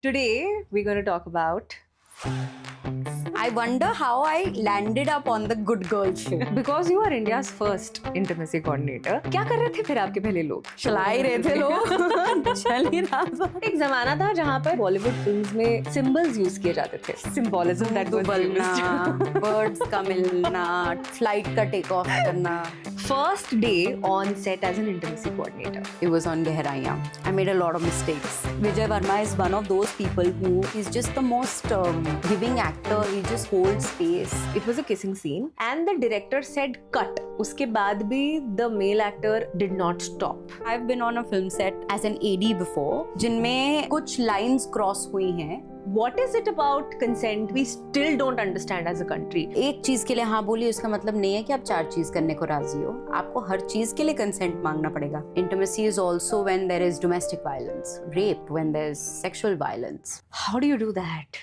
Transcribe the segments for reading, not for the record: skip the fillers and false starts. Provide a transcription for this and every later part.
Today, we're going to talk about I wonder how I landed up on the Good Girl show. because you are India's first intimacy coordinator. क्या कर रहे थे फिर आपके पहले लोग? चला ही रहे थे लोग चल ही रहा था एक जमाना था जहाँ पर बॉलीवुड फिल्म्स में सिंबल्स यूज किए जाते थे. Symbolism that was बलना used. Birds का मिलना फ्लाइट का टेक ऑफ करना. First day on set as an intimacy coordinator. It was on Gehraiya. I made a lot of mistakes. Vijay Verma is one of those people who is just the most giving actor. He just holds space. It was a kissing scene and the director said cut. उसके बाद भी the male actor did not stop. I've been on a film set as an AD before, जिनमें कुछ lines cross हुई हैं. What is it about consent we still don't understand as a country? एक चीज के लिए हाँ बोलिए उसका मतलब नहीं है कि आप 4 चीज करने को राजी हो. आपको हर चीज के लिए कंसेंट मांगना पड़ेगा. Intimacy is also when there is domestic violence, rape when there is sexual violence. How do you do that?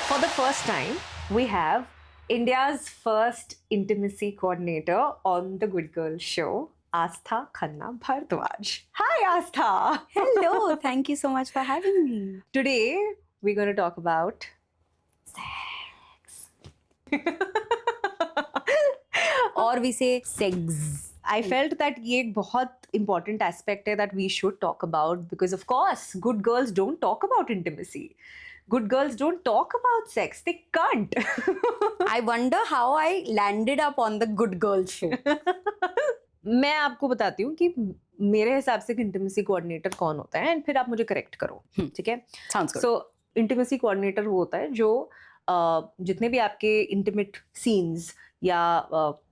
For the first time, we have India's first intimacy coordinator on the Good Girl show, Astha Khanna Bhardwaj. Hi, Astha. Hello, thank you so much for having me. Today, we're going to talk about Or we say sex. I felt that ये एक बहुत important aspect है that we should talk about because of course good girls don't talk about intimacy. Good girls don't talk about sex. They can't. I wonder how I landed up on the Good Girl show. मैं आपको बताती हूँ कि मेरे हिसाब से intimacy coordinator कौन होता है एंड फिर आप मुझे करेक्ट करो. ठीक है? Sounds good. सो इंटिमेसी कोऑर्डिनेटर वो होता है जो जितने भी आपके इंटिमेट सीन्स या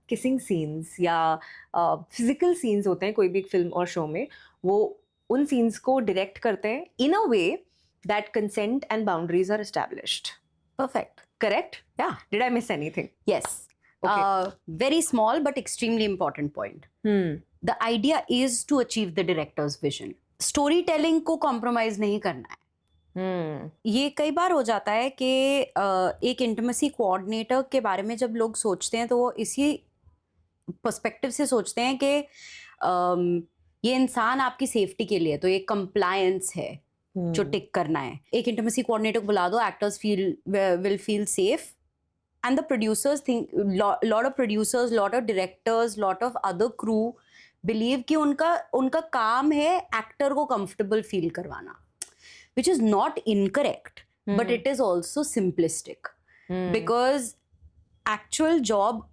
किसिंग सीन्स या फिजिकल सीन्स होते हैं कोई भी फिल्म और शो में, वो उन सीन्स को डायरेक्ट करते हैं in a way that consent and boundaries are established. Perfect. Correct? Yeah. Did I miss anything? Yes. Very small but extremely important point. The idea is to achieve the director's vision. Storytelling को compromise नहीं करना है. ये कई बार हो जाता है कि एक इंटिमेसी कोऑर्डिनेटर के बारे में जब लोग सोचते हैं तो वो इसी पर्सपेक्टिव से सोचते हैं कि ये इंसान आपकी सेफ्टी के लिए, तो ये कंप्लायंस है जो टिक करना है. एक इंटिमेसी कोऑर्डिनेटर को बुला दो, actors will feel safe and the producers think lot of producers, lot of directors, lot of other crew believe कि उनका काम है एक्टर को कंफर्टेबल फील करवाना, which is not incorrect, but it is also simplistic because actual job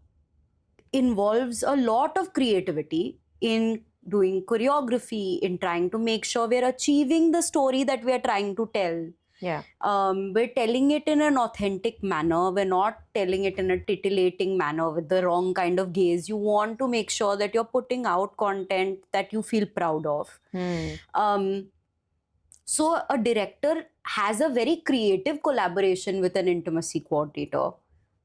involves a lot of creativity in doing choreography, in trying to make sure we are achieving the story that we are trying to tell. Yeah. We're telling it in an authentic manner. We're not telling it in a titillating manner with the wrong kind of gaze. You want to make sure that you're putting out content that you feel proud of. So a director has a very creative collaboration with an intimacy coordinator.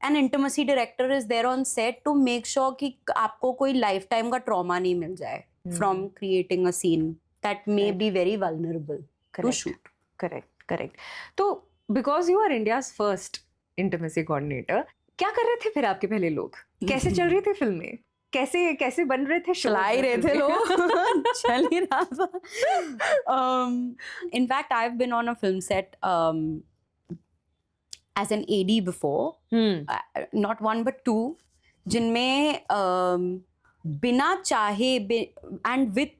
An intimacy director is there on set to make sure कि आपको कोई lifetime का trauma नहीं मिल जाए from creating a scene that may be very vulnerable to shoot. Correct. तो because you are India's first intimacy coordinator, क्या कर रहे थे फिर आपके पहले लोग? कैसे चल रही थी फिल्में? कैसे बन रहे थे? चला ही रहे थे लोग चल ही रहा था. In fact, I've been on a film set as an AD before. Not one but two, जिनमें बिना चाहे and with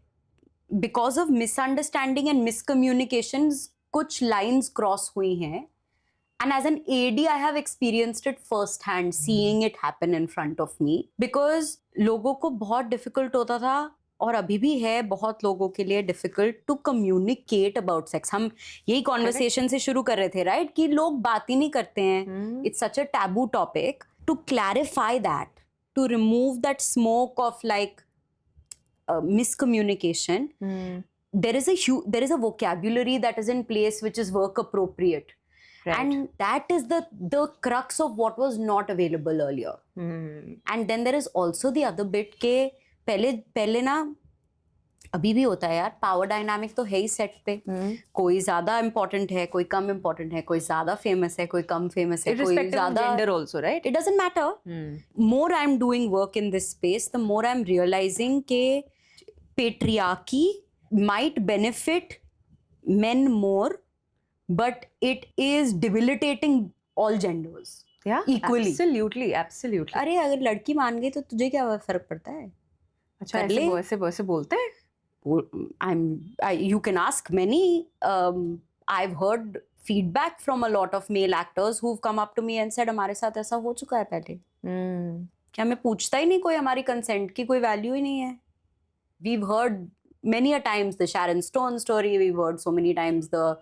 because of misunderstanding and miscommunications कुछ lines cross हुई हैं. And as an AD, I have experienced it first hand, seeing it happen in front of me. Because लोगों को बहुत difficult होता था और अभी भी है बहुत लोगों के लिए difficult to communicate about sex. हम यही conversation से शुरू कर रहे थे, right? कि लोग बात ही नहीं करते हैं. It's such a taboo topic. To clarify that, to remove that smoke of like miscommunication, there is a vocabulary that is in place which is work appropriate. Right. And that is the crux of what was not available earlier. And then there is also the other bit के पहले ना अभी भी होता है यार, power dynamic तो है ही सेट पे. कोई ज्यादा इम्पोर्टेंट है, कोई कम इम्पोर्टेंट है, कोई ज्यादा फेमस है, कोई कम फेमस है, कोई Irrespective of ज्यादा. gender also, right? It doesn't matter. More I'm doing work in this space, the more I'm realizing ke patriarchy might benefit men more, but it is debilitating all genders. Yeah, Equally. absolutely, absolutely. अरे अगर लड़की मान गई तो तुझे क्या फर्क पड़ता है? अच्छा, कर ले. ऐसे बोलते हैं? You can ask many. I've heard feedback from a lot of male actors who've come up to me and said हमारे साथ ऐसा हो चुका है पहले. क्या हमें पूछता ही नहीं कोई, हमारी कंसेंट की कोई वैल्यू ही नहीं है. We've heard many a times the Sharon Stone story. We've heard so many times the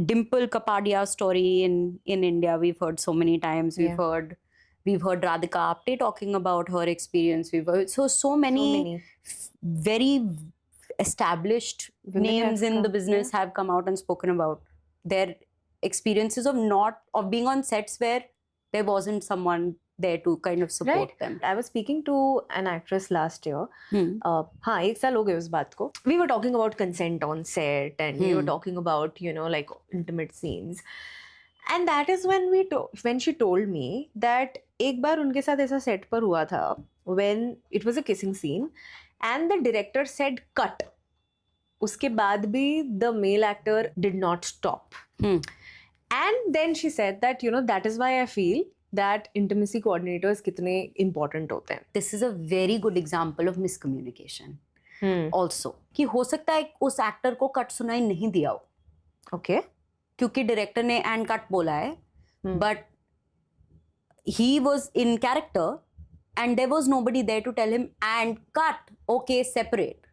Dimple Kapadia story in India. We've heard so many times. We've heard Radhika Apte talking about her experience. We've heard so many very established Women names have in the come, business have come out and spoken about their experiences of being on sets where there wasn't someone there to kind of support them. I was speaking to an actress last year. हाँ, 1 साल हो गए उस बात को. We were talking about consent on set, and we were talking about, you know, like intimate scenes. And that is when she told me that एक बार उनके साथ ऐसा सेट पर हुआ था when it was a kissing scene and the director said cut. उसके बाद भी the male actor did not stop. And then she said that, you know, that is why I feel that intimacy coordinators कितने important होते हैं. This is a very good example of miscommunication. Also, कि हो सकता है उस actor को cut सुनाई नहीं दिया हो. Okay. क्योंकि डायरेक्टर ने एंड कट बोला है, but he was in character and there was nobody there to tell him and cut, okay, separate.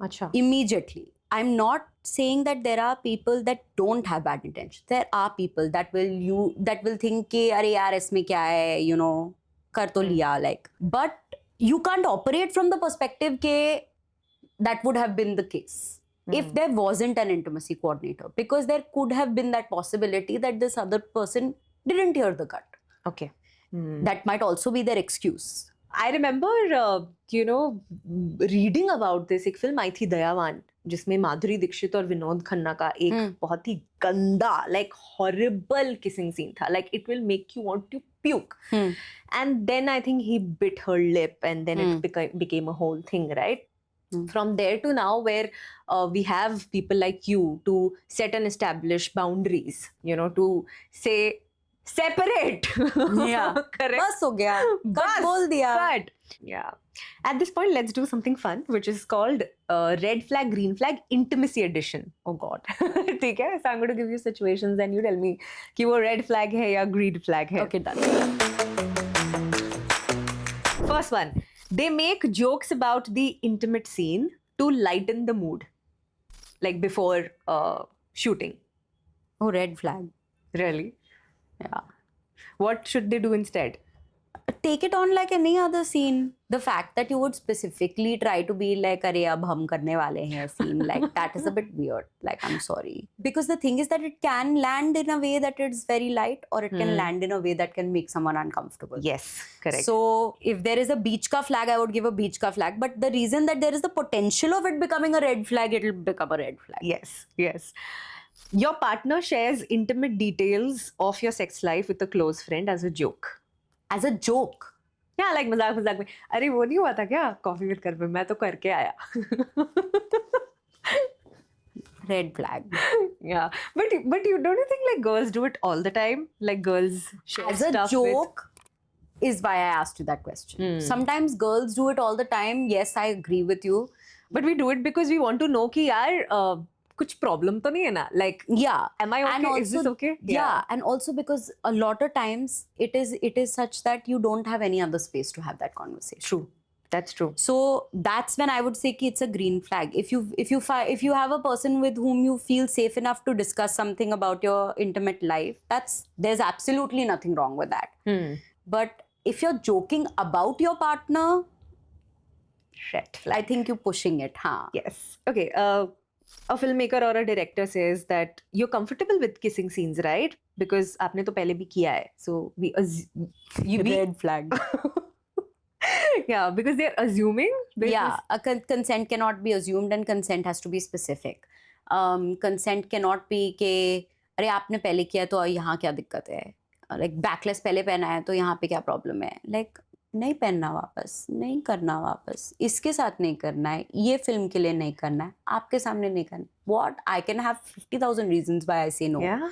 अच्छा. Immediately. I'm not saying that there are people that don't have bad intentions. There are people that will think कि अरे यार इसमें क्या है, you know, कर तो लिया, like. But you can't operate from the perspective के that would have been the case. If there wasn't an intimacy coordinator, because there could have been that possibility that this other person didn't hear the cut. Okay. That might also be their excuse. I remember, you know, reading about this. एक film आई थी दयावान, जिसमें माधुरी दीक्षित और विनोद खन्ना का एक बहुत ही गंदा, like horrible kissing scene था. Like it will make you want to puke. And then I think he bit her lip, and then it became a whole thing, right? From there to now, where we have people like you to set and establish boundaries, you know, to say separate. Yeah. Correct. बस हो गया, cut बोल दिया. Cut. Yeah. At this point, let's do something fun, which is called red flag, green flag, intimacy edition. Oh God. ठीक है? So I'm going to give you situations and you tell me कि वो red flag है या green flag है. Okay, done. First one. They make jokes about the intimate scene to lighten the mood, like before shooting. Oh, red flag. Really? Yeah. What should they do instead? Take it on like any other scene. The fact that you would specifically try to be like, अरे अब हम करने वाले हैं scene, like that is a bit weird. Like, I'm sorry. Because the thing is that it can land in a way that it's very light, or it can land in a way that can make someone uncomfortable. Yes, correct. So if there is a beach ka flag, I would give a beach ka flag. But the reason that there is the potential of it becoming a red flag, it will become a red flag. Yes, yes. Your partner shares intimate details of your sex life with a close friend as a joke. As a joke. Yeah, like मजाक में, अरे वो नहीं हुआ था क्या coffee with कर पे, मैं तो करके आया. Red flag. Yeah, but you don't you think like girls do it all the time? Like girls share As a stuff joke is why I asked you that question. Sometimes girls do it all the time. Yes, I agree with you. But we do it because we want to know कि यार कुछ problem तो नहीं है ना? Like, yeah, am I okay? And also, is this okay? Yeah, and also because a lot of times it is such that you don't have any other space to have that conversation. True. That's true. So that's when I would say कि it's a green flag. If you have a person with whom you feel safe enough to discuss something about your intimate life, there's absolutely nothing wrong with that. But if you're joking about your partner, red flag. I think you're pushing it. Huh? Yes. Okay. A filmmaker or a director says that you're comfortable with kissing scenes, right? Because आपने तो पहले भी किया है. So we red flag. Yeah, because they're assuming. Yeah, consent cannot be assumed and consent has to be specific. Consent cannot be के अरे आपने पहले किया तो यहाँ क्या दिक्कत है, like बैकलेस पहले पहना है तो यहाँ पे क्या प्रॉब्लम है, like नहीं पहनना वापस, नहीं करना वापस, इसके साथ नहीं करना है, ये फिल्म के लिए नहीं करना है, आपके सामने नहीं करना. What? I can have 50,000 reasons why I say no. Yeah.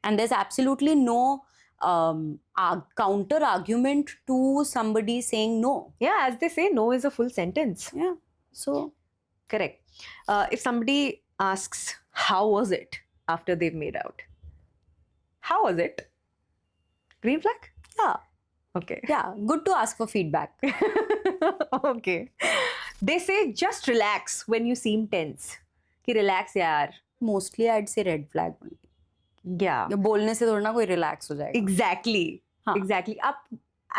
And there's absolutely no counter argument to somebody saying no. Yeah, as they say, no is a full sentence. Yeah. So Correct. If somebody asks, how was it after they've made out? How was it? Green flag? yeah, Okay. yeah, good to ask for feedback. Okay. They say just relax when you seem tense. कि relax यार. Mostly I'd say red flag. Yeah. बोलने से थोड़ा ना कोई relax हो जाएगा. Exactly. हाँ. Exactly. आप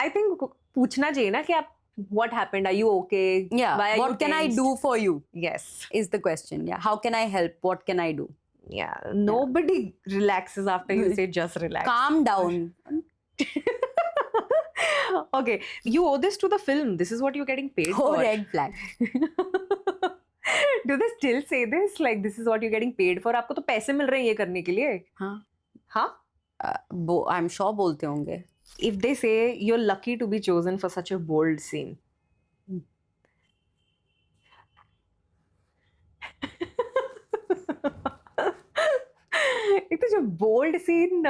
I think पूछना चाहिए ना कि आप what happened? Are you okay? Yeah. Why are What you can I tensed? do for you? Yes. Is the question. Yeah. How can I help? What can I do? Yeah. Nobody relaxes after you say just relax. Calm down. Okay. You owe this to the film. This is what you're getting paid Oh, for. red flag. Do they still say this? Like this is what you're getting paid for? आपको तो पैसे मिल रहे हैं ये करने के लिए. हाँ. हाँ? I'm sure बोलते होंगे. If they say you're lucky to be chosen for such a bold scene. एक तो जो bold scene,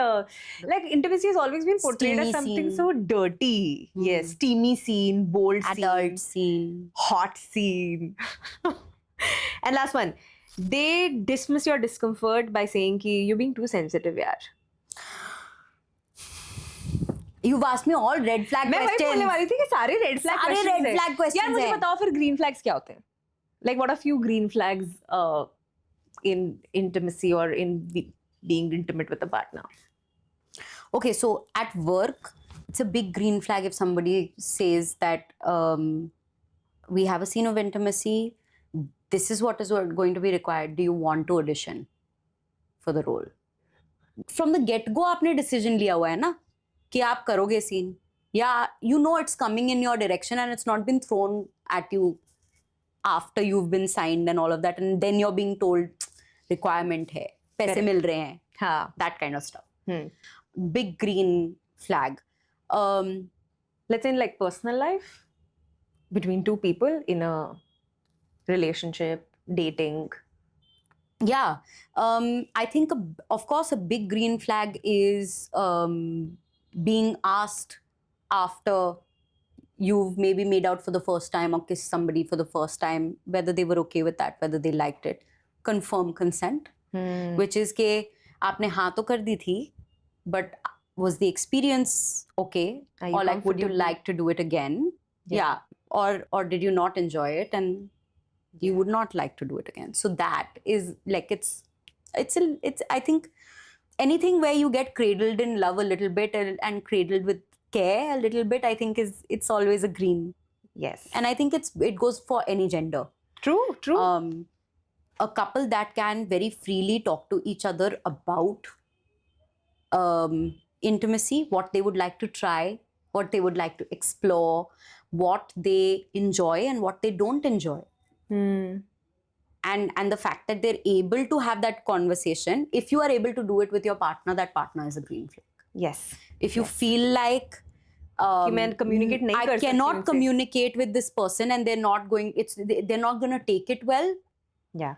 like intimacy has always been portrayed as Steamy something scene. so dirty. Yes, steamy scene, bold Adult scene, scene. hot scene. And last one, they dismiss your discomfort by saying कि you're being too sensitive यार. You've asked me all red flag मैं वही questions. बोलने वाली थी कि सारे red flag सारे questions red हैं. flag questions यार मुझे हैं. बताओ फिर green flags क्या होते हैं? Like what are few green flags in intimacy or in being intimate with a partner? Okay, so at work, it's a big green flag if somebody says that we have a scene of intimacy. This is what is going to be required. Do you want to audition for the role? From the get-go, आपने decision लिया हुआ है ना कि आप करोगे scene. Yeah, you know it's coming in your direction and it's not been thrown at you after you've been signed and all of that, and then you're being told requirement है, पैसे Correct. मिल रहे हैं, हाँ. that kind of stuff. Hmm. Big green flag. Let's say in like personal life, between two people in a relationship, dating. Yeah, I think of course a big green flag is being asked after you've maybe made out for the first time or kissed somebody for the first time, whether they were okay with that, whether they liked it. Confirm consent, which is के आपने हाँ तो कर दी थी, but was the experience okay? Are you Or like, would you comfortable? like to do it again? Yeah. Or did you not enjoy it and you would not like to do it again? So that is like it's I think anything where you get cradled in love a little bit and cradled with care a little bit, I think it's always a green. Yes. And I think it goes for any gender. True. A couple that can very freely talk to each other about intimacy, what they would like to try, what they would like to explore, what they enjoy and what they don't enjoy. And the fact that they're able to have that conversation, if you are able to do it with your partner, that partner is a green flag. Yes. If you feel like कि मैं communicate नहीं I कर सकती cannot उनसे. communicate with this person and they're not going to take it well, Yeah.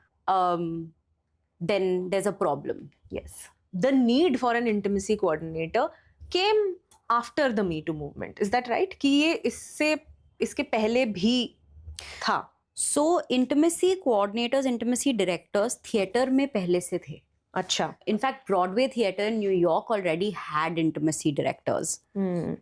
then there's a problem. Yes. The need for an intimacy coordinator came after the Me Too movement. Is that right? कि ये इसके पहले भी था. So intimacy coordinators, intimacy directors theater में पहले से थे. अच्छा. In fact, Broadway theater in New York already had intimacy directors.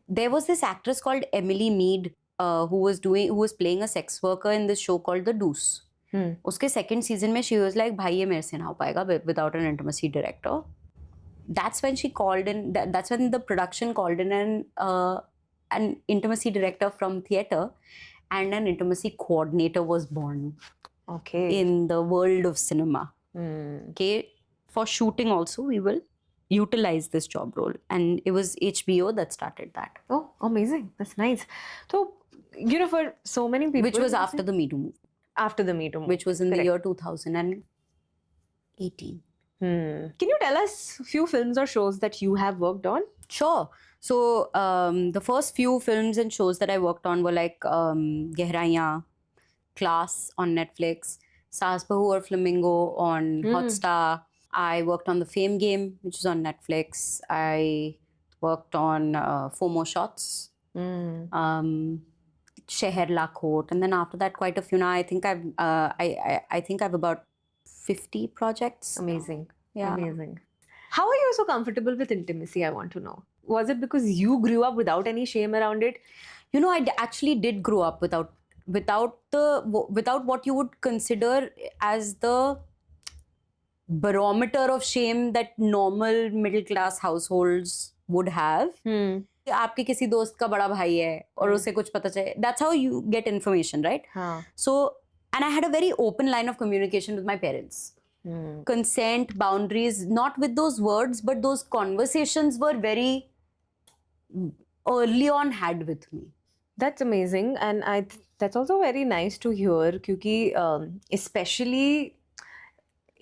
There was this actress called Emily Mead who was playing a sex worker in this show called The Deuce. उसके second season में she was like, भाई ये मेरे से ना हो पाएगा without an intimacy director. That's when she called in. That's when the production called in an intimacy director from theater, and an intimacy coordinator was born. Okay. In the world of cinema. Okay, for shooting also we will utilize this job role, and it was HBO that started that. Oh, amazing. That's nice. So you know, for so many people, which was after the Me Too movement, after the Me Too, which was in the Correct. year 2018. Can you tell us a few films or shows that you have worked on? Sure. So the first few films and shows that I worked on were like Gehraiyan, Class on Netflix, Saas Bahu aur Flamingo on Hotstar. I worked on The Fame Game, which is on Netflix. I worked on Four More Shots, Sheher Lakhot, and then after that, quite a few. Now I think I think I've about 50 projects. Amazing. Yeah. Amazing. How are you so comfortable with intimacy? I want to know. Was it because you grew up without any shame around it? You know, I actually did grow up without what you would consider as the barometer of shame that normal middle class households would have. आपके किसी दोस्त का बड़ा भाई है और उसे कुछ पता चले. That's how you get information, right? So, and I had a very open line of communication with my parents. Consent, boundaries, not with those words, but those conversations were very early on had with me. That's amazing, and that's also very nice to hear, क्योंकि especially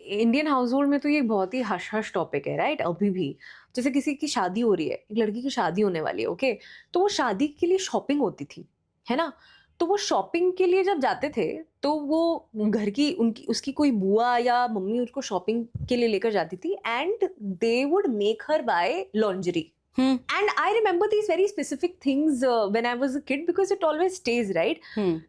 Indian household में तो ये बहुत ही hush hush topic है, right? अभी भी जैसे किसी की शादी हो रही है, एक लड़की की शादी होने वाली है, ओके, तो वो शादी के लिए शॉपिंग होती थी, है ना? तो वो शॉपिंग के लिए जब जाते थे तो वो घर की उसकी कोई बुआ या मम्मी उसको शॉपिंग के लिए लेकर जाती थी, and they would make her by lingerie. And I remember these very specific things when I was a kid, because it always stays, right?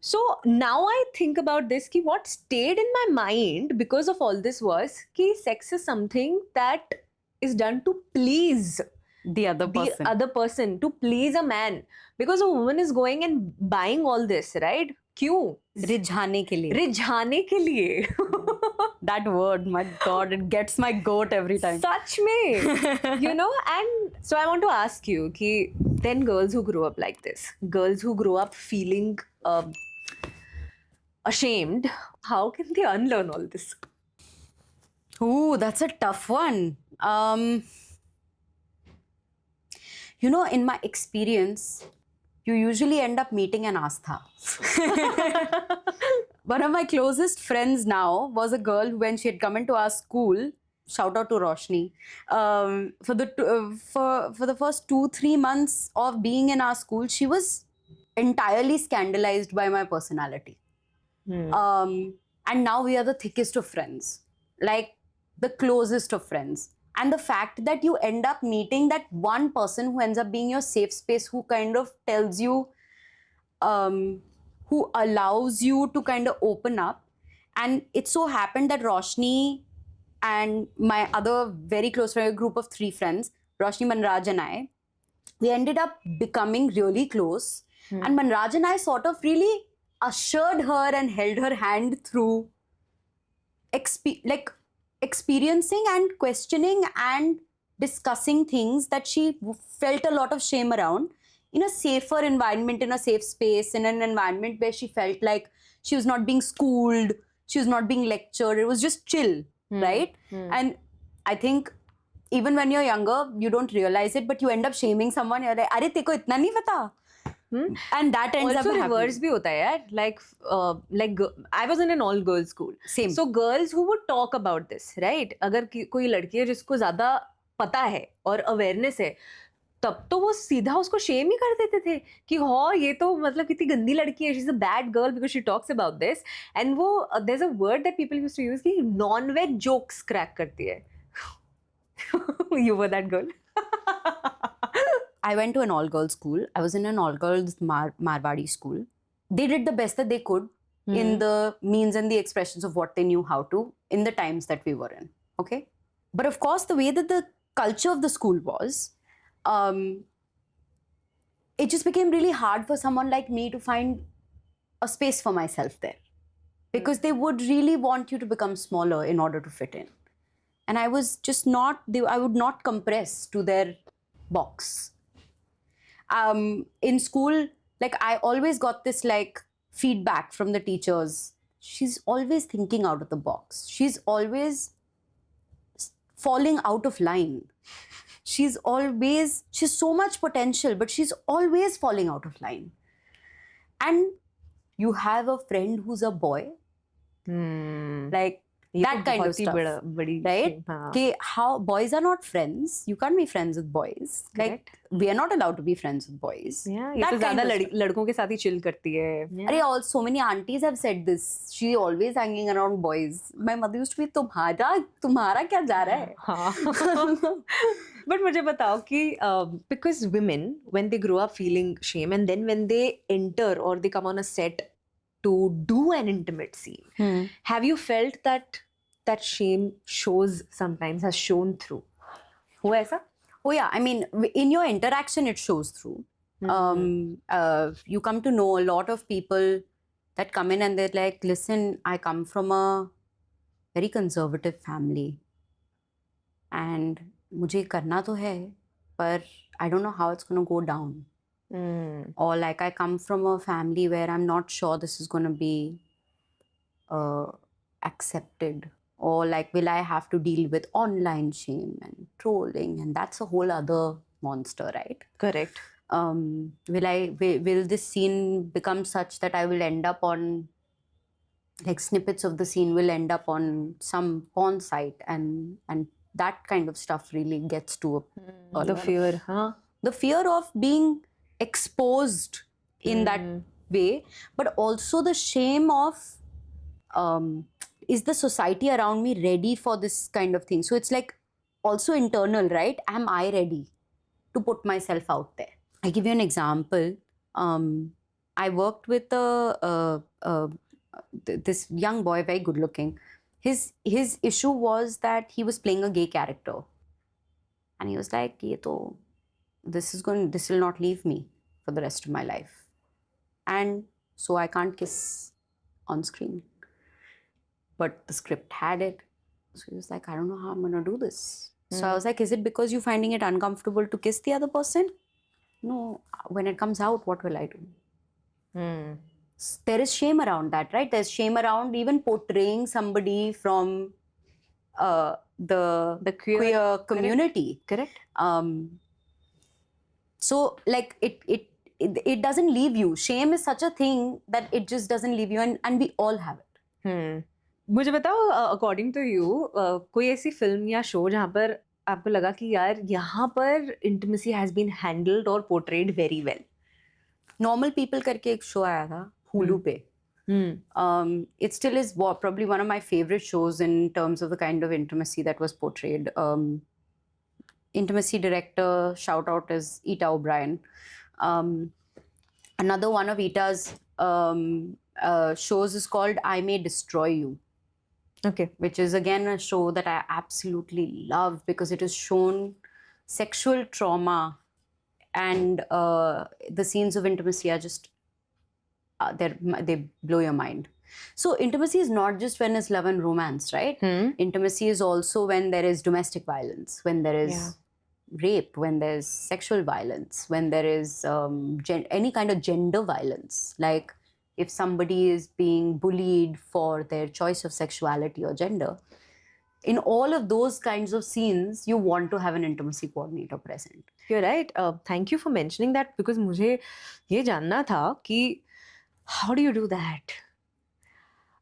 So now I think about this, ki what stayed in my mind because of all this was ki sex is something that is done to please the other person, to please a man, because a woman is going and buying all this, right? क्यों? रिझाने के लिए. That word, my God, it gets my goat every time. Such में, you know. And so I want to ask you कि then girls who grow up like this, girls who grow up feeling ashamed, how can they unlearn all this? Ooh, that's a tough one. You know, in my experience, you usually end up meeting an Astha. One of my closest friends now was a girl who, when she had come into our school, shout out to Roshni, for the first 2-3 months of being in our school, she was entirely scandalized by my personality. And now we are the thickest of friends, like the closest of friends. And the fact that you end up meeting that one person who ends up being your safe space, who kind of tells you, who allows you to kind of open up. And it so happened that Roshni and my other very close friend, group of 3 friends, Roshni, Manraj and I, we ended up becoming really close. And Manraj and I sort of really ushered her and held her hand through experiencing and questioning and discussing things that she felt a lot of shame around, in a safer environment, in a safe space, in an environment where she felt like she was not being schooled, she was not being lectured, it was just chill, right? And I think even when you're younger, you don't realize it, but you end up shaming someone. You're like, "Arey, teko itna nahi pata." And that ends also up reverse bhi hota hai yaar. Like I was in an all girls school. Same. So girls who would talk about this, right? अगर कोई लड़की है जिसको ज़्यादा पता है और awareness है, तब तो वो सीधा उसको शेम ही कर देते थे कि हाँ ये तो मतलब कितनी गंदी लड़की है, she's a bad girl because she talks about this. And वो there's a word that people used to use कि non-veg jokes crack करती है. You were that girl. I went to an all-girls school. I was in an all-girls Marwadi school. They did the best that they could in the means and the expressions of what they knew how to in the times that we were in. Okay? But of course, the way that the culture of the school was, it just became really hard for someone like me to find a space for myself there. Because they would really want you to become smaller in order to fit in. And I was just not, I would not compress to their box. In school, like I always got this like feedback from the teachers. She's always thinking out of the box. She's always falling out of line. She's so much potential, but she's always falling out of line. and you have a friend who's a boy, like ये तो that kind of बहुत ही stuff, बड़ी right? shame, हाँ, कि how boys are not friends, you can't be friends with boys, like correct. we are not allowed to be friends with boys. Yeah, ये That तो ज्यादा kind of stuff. लड़कों के साथ ही chill करती है. अरे all so many aunties have said this, she always hanging around boys. My mother used to be, तुम्हारा क्या जा रहा है? हाँ. But मुझे बताओ कि because women when they grow up feeling shame and then when they enter or they come on a set to do an intimate scene, have you felt that shame shows sometimes, has shown through? हुआ ऐसा? Oh yeah, I mean, in your interaction it shows through. You come to know a lot of people that come in and they're like, listen, I come from a very conservative family and मुझे करना तो है, पर I don't know how it's going to go down. Or like I come from a family where I'm not sure this is going to be accepted. Or like, will I have to deal with online shame and trolling? And that's a whole other monster, right? Correct. Will this scene become such that I will end up on, like snippets of the scene will end up on some porn site, and that kind of stuff really gets to The fear, huh? The fear of being exposed in that way, but also the shame of is the society around me ready for this kind of thing? So it's like also internal, right? Am I ready to put myself out there? I give you an example. I worked with this young boy, very good looking. His issue was that he was playing a gay character, and he was like, this will not leave me for the rest of my life, and so I can't kiss on screen. But the script had it, so he was like, I don't know how I'm gonna do this. So I was like, is it because you're finding it uncomfortable to kiss the other person? No, when it comes out, what will I do? There is shame around that, right? There's shame around even portraying somebody from the queer community. Correct. So like it doesn't leave you. Shame is such a thing that it just doesn't leave you, and we all have it. मुझे बताओ, according to you कोई ऐसी film या show जहाँ पर आपको लगा कि यार यहाँ पर इंटिमेसी हैज बीन हैंडल्ड और portrayed very well? Normal people करके एक शो आया था Hulu पे. It still is probably one of my favorite shows in terms of the kind of intimacy that was portrayed. Intimacy director, shout out, is Ita O'Brien. Another one of Ita's shows is called I May Destroy You. Okay. Which is again a show that I absolutely love because it has shown sexual trauma, and the scenes of intimacy are just they blow your mind. So intimacy is not just when it's love and romance, right? Intimacy is also when there is domestic violence, when there is rape, when there's sexual violence, when there is any kind of gender violence, like if somebody is being bullied for their choice of sexuality or gender. In all of those kinds of scenes, you want to have an intimacy coordinator present. You're right. Thank you for mentioning that, because मुझे ये जानना था कि how do you do that?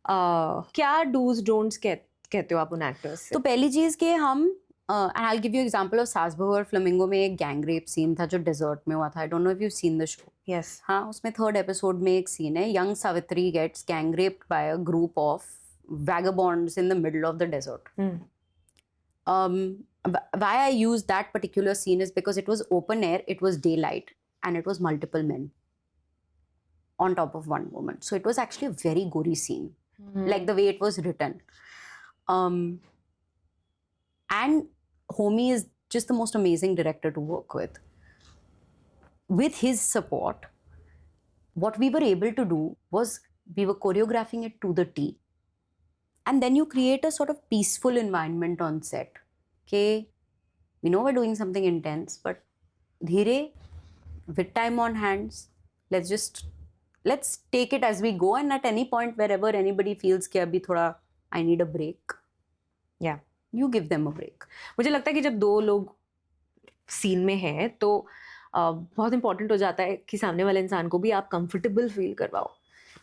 क्या do's don'ts कहते हो आप उन actors से? तो पहली चीज़ कि हम and I'll give you an example of सास बहू और फ्लेमिंगो में एक gang rape scene था जो desert में हुआ था. I don't know if you've seen the show. Yes. हाँ, उसमें third episode में एक scene है. Young Savitri gets gang raped by a group of vagabonds in the middle of the desert. Why I used that particular scene is because it was open air, it was daylight, and it was multiple men on top of one woman. So it was actually a very gory scene, like the way it was written. And Homie is just the most amazing director to work with. With his support, what we were able to do was we were choreographing it to the T. And then you create a sort of peaceful environment on set. Okay, we know we're doing something intense, but dheere, with time on hands, let's take it as we go, and at any point wherever anybody feels कि अभी थोड़ा I need a break, you give them a break. मुझे लगता है कि जब दो लोग सीन में हैं तो बहुत इंपॉर्टेंट हो जाता है कि सामने वाले इंसान को भी आप कंफर्टेबल फील करवाओ.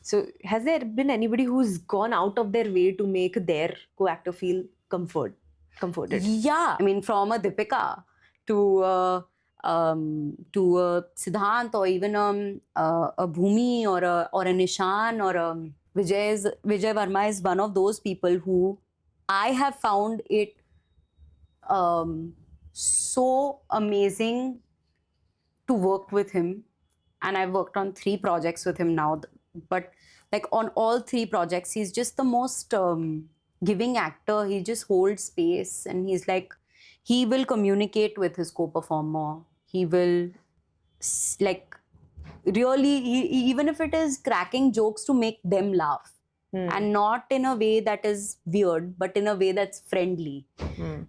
So has there been anybody who's gone out of their way to make their co-actor feel comforted? Yeah, I mean, from a Deepika to a Siddhant, or even a Bhumi, or a Nishan, or Vijay Varma is one of those people who I have found it so amazing to work with him, and I've worked on 3 projects with him now. But like on all 3 projects, he's just the most giving actor. He just holds space, and he's like, he will communicate with his co-performer. He will like really, even if it is cracking jokes to make them laugh, and not in a way that is weird, but in a way that's friendly,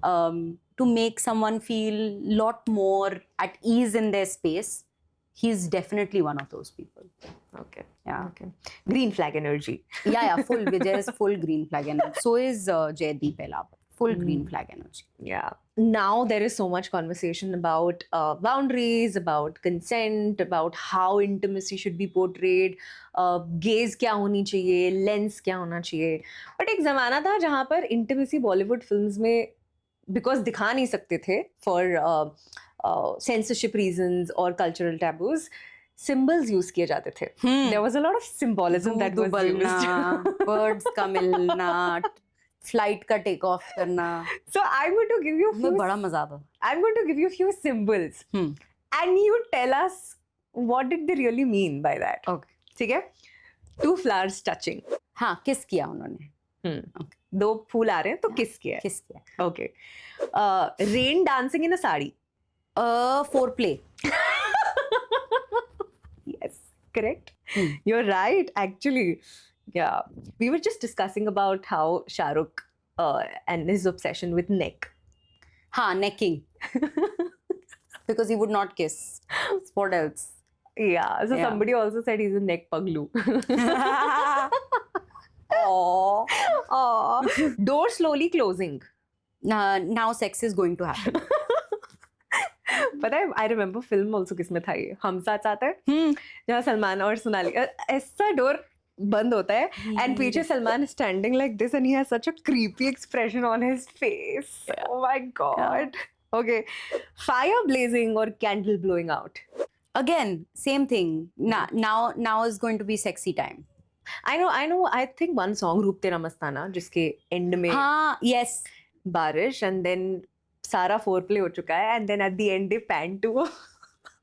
to make someone feel lot more at ease in their space. He's definitely one of those people. Okay. Yeah. Okay. Green flag energy. Yeah, full. Vijay is full green flag energy. So is Jaideep Elapar. Full green flag energy. Yeah. Now there is so much conversation about boundaries, about consent, about how intimacy should be portrayed, gaze क्या होनी चाहिए, lens क्या होना चाहिए. But एक ज़माना था जहाँ पर intimacy Bollywood films में because दिखा नहीं सकते थे for censorship reasons or cultural taboos, symbols use किए जाते थे. There was a lot of symbolism that was used. Birds का मिलना, flight का take off करना. So I'm going to give you उसमें बड़ा मजा आता. I'm going to give you a few symbols, and you tell us what did they really mean by that. Okay. ठीक है? 2 flowers touching. हाँ, kiss किया उन्होंने. Okay. 2 फूल आ रहे हैं तो kiss किया. Kiss किया. Okay. Rain dancing in a sari. Foreplay. Yes, correct. You're right, actually. Yeah. We were just discussing about how Shah Rukh and his obsession with neck. हाँ, necking. Because he would not kiss. What else? Yeah. So Yeah. somebody also said he's a neck paglu. Aww. Aww. Door slowly closing. Now sex is going to happen. पता है, I remember film also किसमें था ये, हम साथ साथ है, जहाँ सलमान और सोनाली ऐसा डोर बंद होता है and पीछे Salman standing like this and he has such a creepy expression on his face. Yeah. Oh my god. Okay. Fire blazing or candle blowing out. Again, same thing. Now is going to be sexy time. I know. I think one song रूप तेरा मस्ताना जिसके end में हाँ, yes. बारिश and then सारा foreplay हो चुका है and then at the end they pan to a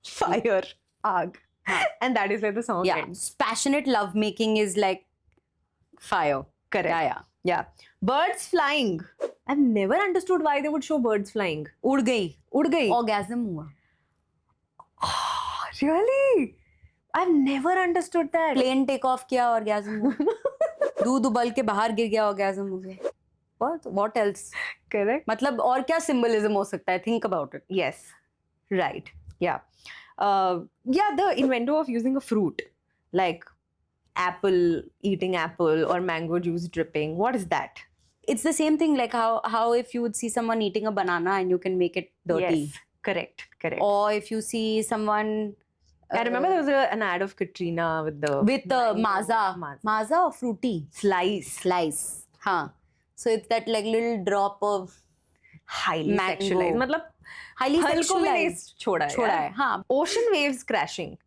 fire, आग. And that is where the song ends. Passionate love making is like fire. Correct. Yeah. Birds flying. I've never understood why they would show birds flying. उड़ गई. Orgasm हुआ. Really? I've never understood that. Plane take off किया orgasm हुआ. दूध उबल के बाहर गिर गया orgasm हो गया. What else? Correct. मतलब और क्या symbolism हो सकता है? Think about it. Yes. Right. Yeah. The inventor of using a fruit like apple, eating apple, or mango juice dripping. What is that? It's the same thing like how if you would see someone eating a banana and you can make it dirty. Yes. Correct. Or if you see someone. I remember there was an ad of Katrina with the Maaza or fruity slice. हाँ. So it's that like little drop of highly mango. sexualized. मतलब highly sexualized छोड़ा है. हाँ. Ocean waves crashing.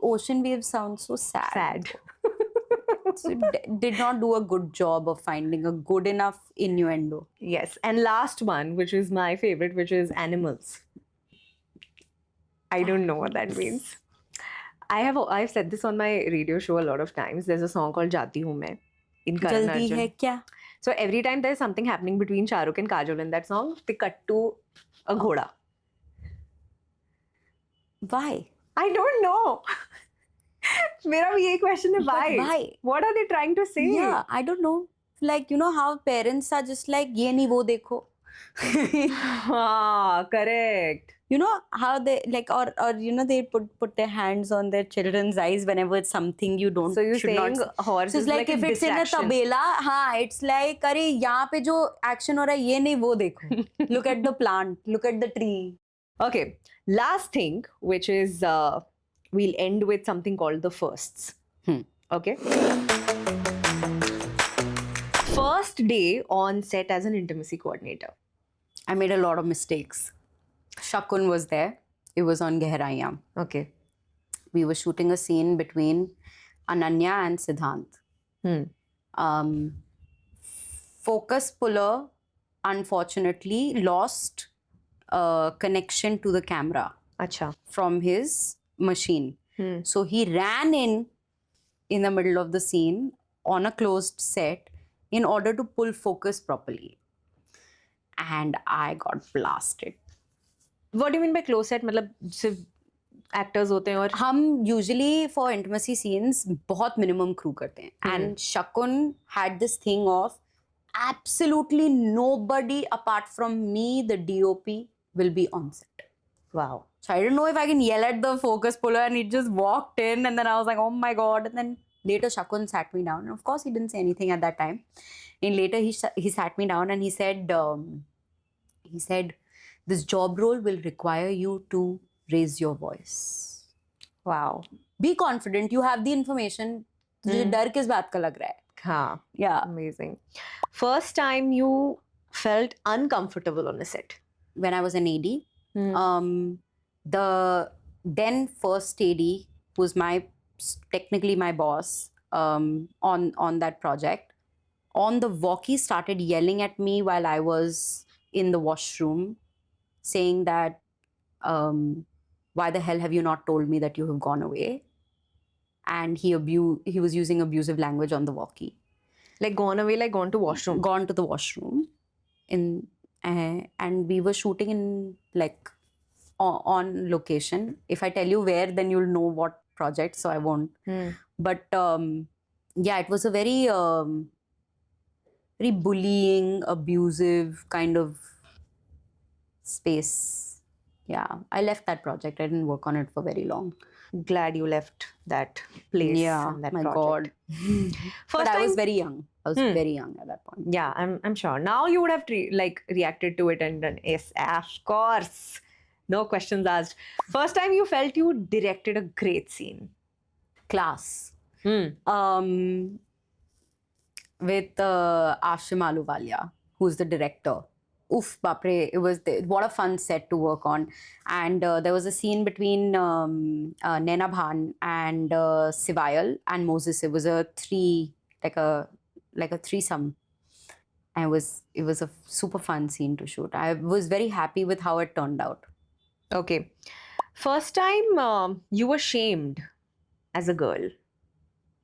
Ocean waves sound so sad. So it did not do a good job of finding a good enough innuendo. Yes. And last one, which is my favorite, which is animals. I don't know what that means. I've said this on my radio show a lot of times. There's a song called Jati Hu Main in Karan जल्दी Arjun. है क्या? So every time there's something happening between Shah Rukh and Kajol in that song, they cut to a ghoda. Why? I don't know. मेरा भी यही question है, why? But why? What are they trying to say? Yeah, I don't know. Like, you know how parents are just like, ये नहीं वो देखो. Ah, correct. You know how they like or you know they put their hands on their children's eyes whenever it's something you don't. So you're should saying not. horse So is it's like a if it's in a distraction. tabela, हाँ, it's like अरे यहाँ पे जो action हो रहा है ये नहीं वो देखो. Look at the plant. Look at the tree. Okay, last thing, which is we'll end with something called the firsts. Okay. First day on set as an intimacy coordinator. I made a lot of mistakes. Shakun was there. It was on Gehraiyan. Okay. We were shooting a scene between Ananya and Siddhant. Focus puller, unfortunately, lost connection to the camera Acha. from his machine. So he ran in the middle of the scene on a closed set in order to pull focus properly. And I got blasted. What do you mean by close set? मतलब सिर्फ actors होते हैं और हम usually for intimacy scenes बहुत minimum crew करते हैं. And Shakun had this thing of absolutely nobody apart from me, the DOP, will be on set. wow. So I didn't know if I can yell at the focus puller, and he just walked in, and then I was like, oh my god. And then later Shakun sat me down, and of course he didn't say anything at that time. And later he sat me down and he said this job role will require you to raise your voice. Wow. Be confident, you have the information. तुझे डर किस बात का लग रहा है? हाँ. Yeah. Amazing. First time you felt uncomfortable on a set. When I was an AD, the then first AD, who's technically my boss on that project, on the walkie started yelling at me while I was in the washroom, saying that why the hell have you not told me that you have gone away? And he was using abusive language on the walkie. Like gone away, like gone to washroom. Gone to the washroom. And we were shooting in like on location. If I tell you where, then you'll know what project, so I won't. But yeah, it was a very very bullying, abusive kind of space. Yeah, I left that project. I didn't work on it for very long. Glad you left that place. Yeah, and that my project. god. First But I was time- very young. I was very young at that point. Yeah, I'm sure. Now you would have reacted to it and done, yes, of course. No questions asked. First time you felt you directed a great scene. Class. With Ashim Aluwalia, who's the director. Oof, bapre, what a fun set to work on. And there was a scene between Naina Bhan and Sivayal and Moses. It was a threesome. And it was a super fun scene to shoot. I was very happy with how it turned out. Okay. First time you were shamed as a girl.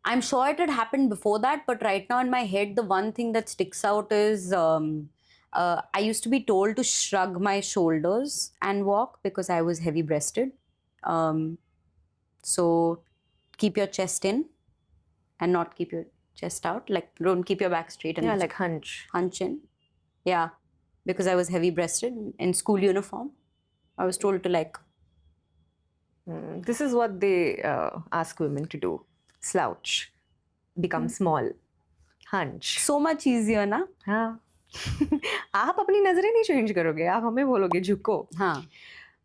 I'm sure it had happened before that, but right now in my head, the one thing that sticks out is I used to be told to shrug my shoulders and walk because I was heavy-breasted. So keep your chest in and not keep your chest out. Like, don't keep your back straight. And Yeah, like hunch. Hunch in. Yeah, because I was heavy-breasted in school uniform. I was told to like... This is what they ask women to do. Slouch. Become small. Hunch. So much easier, na? हाँ. आप अपनी नजरें नहीं change करोगे, आप हमें बोलोगे झुको. हाँ.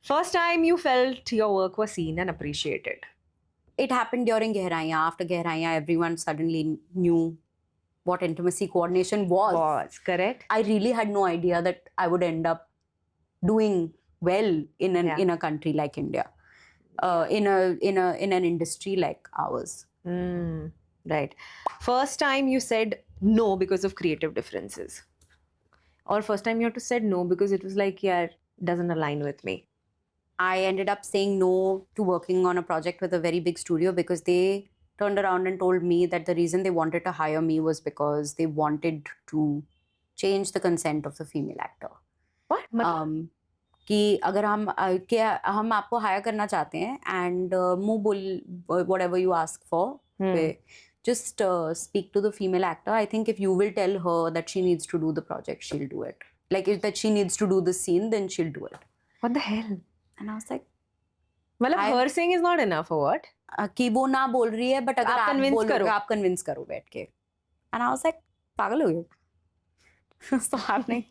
First time you felt your work was seen and appreciated. It happened during Gehraiyan. After Gehraiyan, everyone suddenly knew what intimacy coordination was. Correct. I really had no idea that I would end up doing well in a country like India, in an industry like ours. Right. First time you said no because of creative differences, or first time you had to said no because it was like, yeah, it doesn't align with me. I ended up saying no to working on a project with a very big studio because they turned around and told me that the reason they wanted to hire me was because they wanted to change the consent of the female actor. What? कि अगर हम आपको higher करना चाहते हैं and मुंह बोल whatever you ask for, just speak to the female actor. I think if you will tell her that she needs to do the project, she'll do it. Like if that she needs to do the scene, then she'll do it. What the hell? And I was like, मतलब her saying is not enough or what? कि वो ना बोल रही है, but अगर आप convince करो बैठ के. And I was like, पागल हो गए. Stop happening.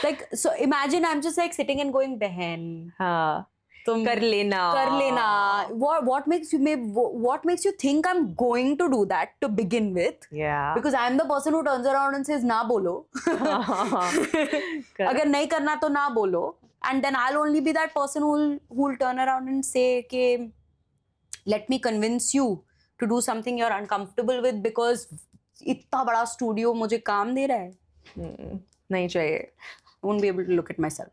Like, so imagine I'm just like sitting and going, बहन हाँ तुम कर लेना what makes you think I'm going to do that to begin with? yeah Because I'm the person who turns around and says ना बोलो. Correct. अगर नहीं करना तो ना बोलो. And then I'll only be that person who'll turn around and say कि let me convince you to do something you're uncomfortable with because इतना बड़ा स्टूडियो मुझे काम दे रहा है. नहीं चाहिए. Won't be able to look at myself.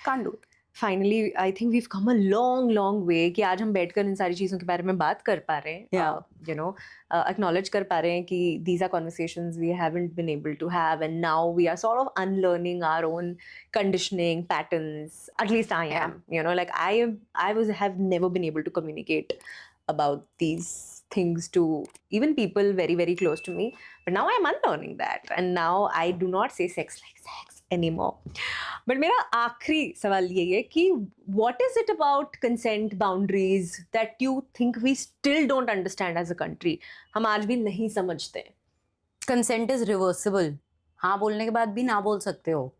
Can't do it. Finally, I think we've come a long way कि आज हम बैठकर इन सारी चीज़ों के बारे में बात कर पा रहे हैं. Yeah. You know, acknowledge कर पा रहे हैं कि these are conversations we haven't been able to have, and now we are sort of unlearning our own conditioning patterns. At least I am. You know, like have never been able to communicate about these things to even people very close to me. But now I'm unlearning that, and now I do not say sex like sex anymore. But मेरा आखिरी सवाल यही है कि what is it about consent boundaries that you think we still don't understand as a country? हम आज भी नहीं समझते हैं. Consent is reversible. हाँ बोलने के बाद भी ना बोल सकते हो.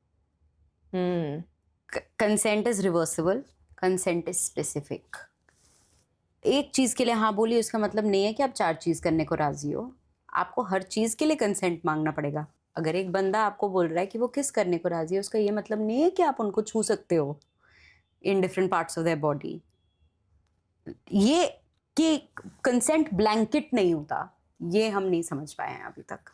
Consent is reversible. Consent is specific. एक चीज के लिए हाँ बोली उसका मतलब नहीं है कि आप 4 चीज करने को राजी हो. आपको हर चीज के लिए कंसेंट मांगना पड़ेगा. अगर एक बंदा आपको बोल रहा है कि वो किस करने को राजी है, उसका ये मतलब नहीं है कि आप उनको छू सकते हो in different parts of their body. ये कि कंसेंट ब्लैंकेट नहीं होता, ये हम नहीं समझ पाए हैं अभी तक.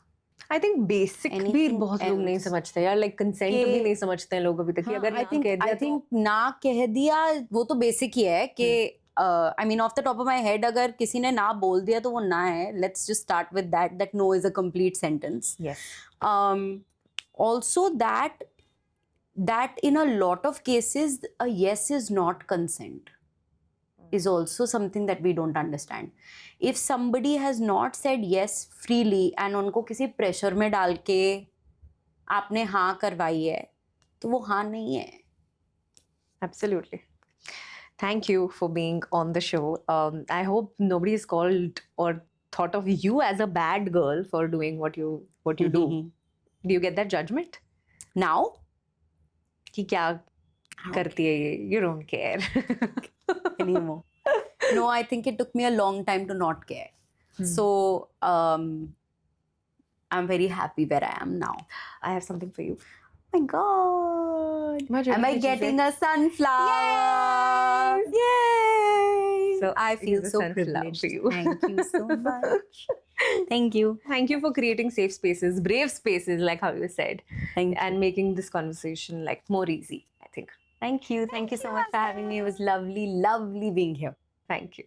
आई थिंक बेसिक भी Anything बहुत लोग नहीं else? समझते यार. लाइक कंसेंट कि- भी नहीं समझते हैं लोग अभी तक कि अगर आई ना कह दिया थिंक ना कह दिया वो तो बेसिक ही है कि I mean of the top of my head अगर किसी ने ना बोल दिया तो वो ना है. Let's just start with that no is a complete sentence. yes Also that in a lot of cases a yes is not consent is also something that we don't understand. If somebody has not said yes freely and उनको किसी pressure में डाल के आपने हाँ करवाई है तो वो हाँ नहीं है. absolutely. Thank you for being on the show. I hope nobody has called or thought of you as a bad girl for doing what you do. Do you get that judgment? Now कि क्या करती है ये? You don't care. anymore. No, I think it took me a long time to not care. So I'm very happy where I am now. I have something for you. Oh my god. Imagine Am I which is getting it? a sunflower? Yes. Yay! So I it feel is a so sunflower privileged. for you. Thank you so much. Thank you. Thank you for creating safe spaces, brave spaces, like how you said, Thank you. and making this conversation like more easy, I think. Thank you. Thank you so much for having me. It was lovely, lovely being here. Thank you.